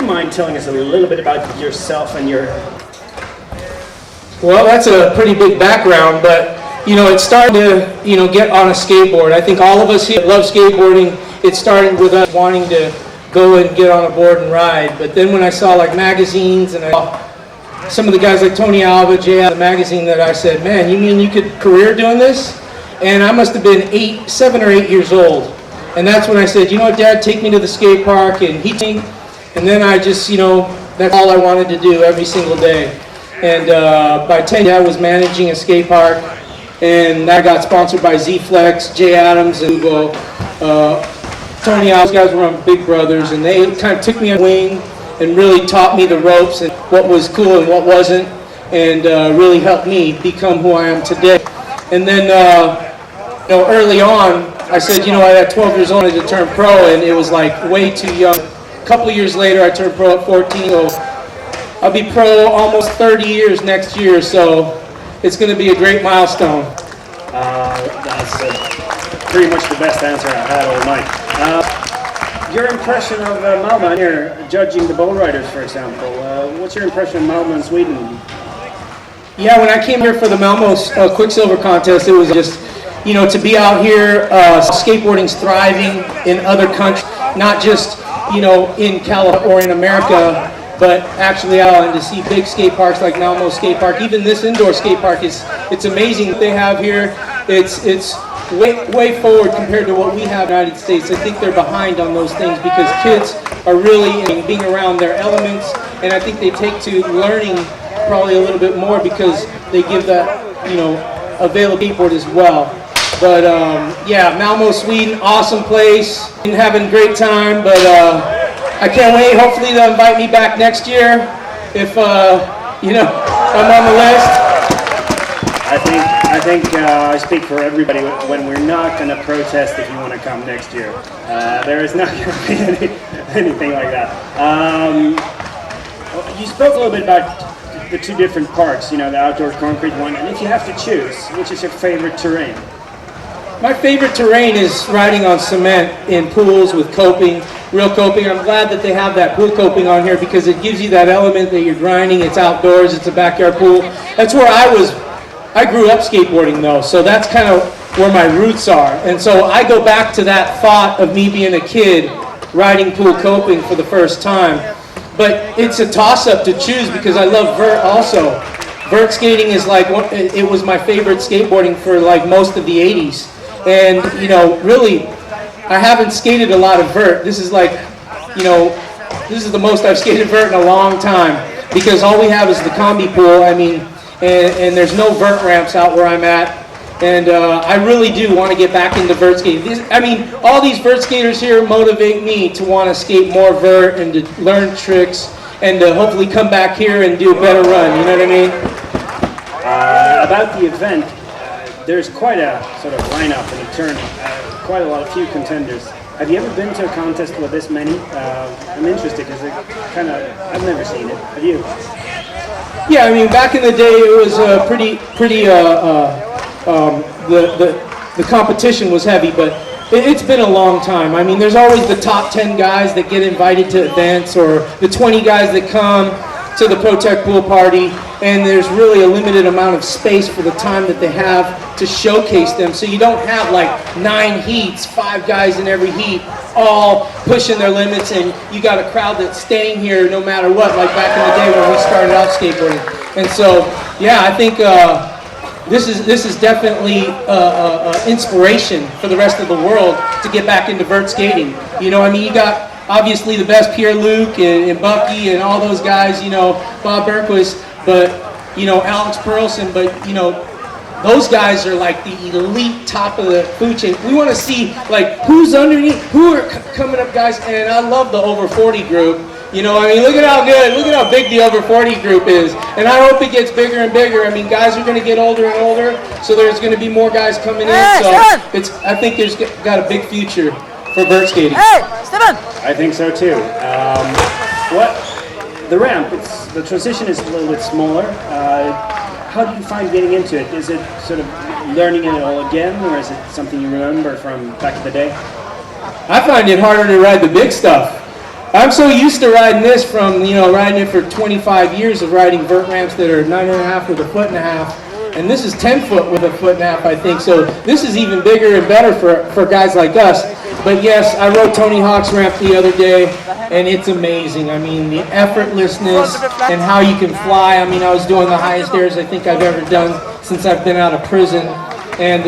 mind telling us a little bit about yourself and your... Well, that's a pretty big background, but it started to get on a skateboard. I think all of us here love skateboarding. It started with us wanting to go and get on a board and ride. But then when I saw like magazines and I saw some of the guys like Tony Alva, Jay Alva, the magazine, that I said, man, you mean you could career doing this? And I must have been 7 or 8 years old. And that's when I said, you know what, Dad, take me to the skate park. And he took me. And then I just, that's all I wanted to do every single day. And by 10, I was managing a skate park. And I got sponsored by Z-Flex, Jay Adams, and Hugo. Tony Alves, guys were on Big Brothers, and they kind of took me on the wing and really taught me the ropes and what was cool and what wasn't, and really helped me become who I am today. And then, early on, I said, at 12 years old, I wanted to turn pro, and it was like way too young. A couple of years later, I turned pro at 14, so I'll be pro almost 30 years next year, so it's going to be a great milestone. That's pretty much the best answer I've had all night. Your impression of Malmö, you're judging the bull riders, for example. What's your impression of Malmö in Sweden? Yeah, when I came here for the Malmö Quicksilver contest, it was just, to be out here, skateboarding's thriving in other countries, not just, in California or in America, but actually out and to see big skate parks like Malmö Skate Park. Even this indoor skate park it's amazing what they have here. It's way forward compared to what we have in the United States. I think they're behind on those things because kids are really being around their elements, and I think they take to learning probably a little bit more because they give that, available skateboard as well. But yeah, Malmö, Sweden, awesome place. Been having a great time, but I can't wait. Hopefully they'll invite me back next year if I'm on the list. I think I speak for everybody when we're not going to protest if you want to come next year. There is not going to be anything like that. You spoke a little bit about the two different parks, the outdoor concrete one, and if you have to choose, which is your favorite terrain? My favorite terrain is riding on cement in pools with coping, real coping. I'm glad that they have that pool coping on here because it gives you that element that you're grinding. It's outdoors, it's a backyard pool. That's where I grew up skateboarding though, so that's kind of where my roots are. And so I go back to that thought of me being a kid riding pool coping for the first time. But it's a toss-up to choose because I love vert also. Vert skating is like, it was my favorite skateboarding for like most of the 80s. And, really, I haven't skated a lot of vert. This is like, this is the most I've skated vert in a long time because all we have is the combi pool, and there's no vert ramps out where I'm at. And I really do want to get back into vert skating. All these vert skaters here motivate me to want to skate more vert and to learn tricks and to hopefully come back here and do a better run, you know what I mean? About the event, there's quite a sort of lineup in the tournament, quite a lot of few contenders. Have you ever been to a contest with this many? I'm interested because I've never seen it. Have you? Yeah, back in the day it was the competition was heavy, but it's been a long time. There's always the top 10 guys that get invited to events or the 20 guys that come to the Pro Tech pool party, and there's really a limited amount of space for the time that they have to showcase them. So you don't have like 9 heats, 5 guys in every heat, all pushing their limits, and you got a crowd that's staying here no matter what, like back in the day when we started out skateboarding. And so, yeah, I think this is definitely inspiration for the rest of the world to get back into vert skating. You got obviously the best Pierre-Luc and Bucky and all those guys, Bob Berquist, but, Alex Perlson, but, those guys are like the elite top of the food chain. We want to see like who's underneath, who are coming up guys, and I love the over 40 group. Look at how big the over 40 group is, and I hope it gets bigger and bigger. Guys are going to get older and older, so there's going to be more guys coming in. So I think there's got a big future for vert skating. I think so too. The ramp? The transition is a little bit smaller. How do you find getting into it? Is it sort of learning it all again, or is it something you remember from back in the day? I find it harder to ride the big stuff. I'm so used to riding this from, riding it for 25 years of riding vert ramps that are 9.5 with a 1.5 foot. And this is 10 foot with a 1.5 foot, I think. So this is even bigger and better for guys like us. But yes, I rode Tony Hawk's ramp the other day, and it's amazing. I mean, the effortlessness and how you can fly. I mean, I was doing the highest airs I think I've ever done since I've been out of prison. And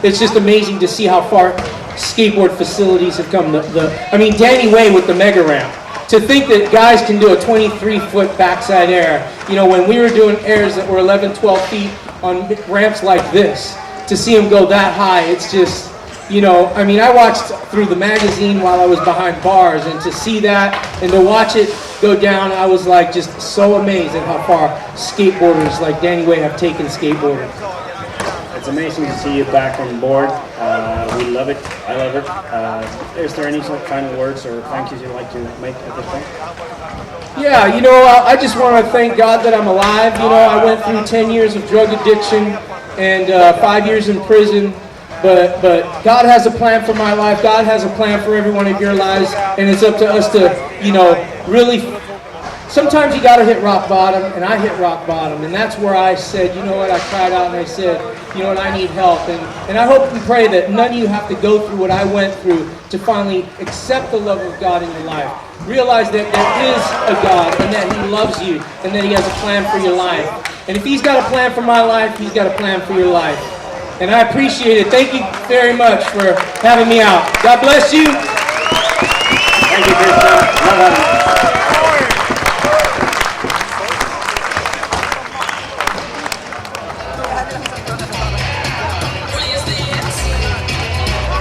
it's just amazing to see how far skateboard facilities have come. Danny Way with the mega ramp. To think that guys can do a 23-foot backside air, when we were doing airs that were 11, 12 feet on ramps like this, to see them go that high, it's just, I watched through the magazine while I was behind bars, and to see that and to watch it go down, I was like just so amazed at how far skateboarders like Danny Way have taken skateboarding. It's amazing to see you back on board. We love it. I love it. Is there any sort of final words or thank yous you'd like to make at this point? Yeah, I just want to thank God that I'm alive. I went through 10 years of drug addiction and 5 years in prison. But God has a plan for my life. God has a plan for every one of your lives. And it's up to us to, really... Sometimes you got to hit rock bottom, and I hit rock bottom, and that's where I said, I cried out and I said, I need help. And I hope and pray that none of you have to go through what I went through to finally accept the love of God in your life. Realize that there is a God, and that He loves you, and that He has a plan for your life. And if He's got a plan for my life, He's got a plan for your life. And I appreciate it. Thank you very much for having me out. God bless you. Thank you, Christian.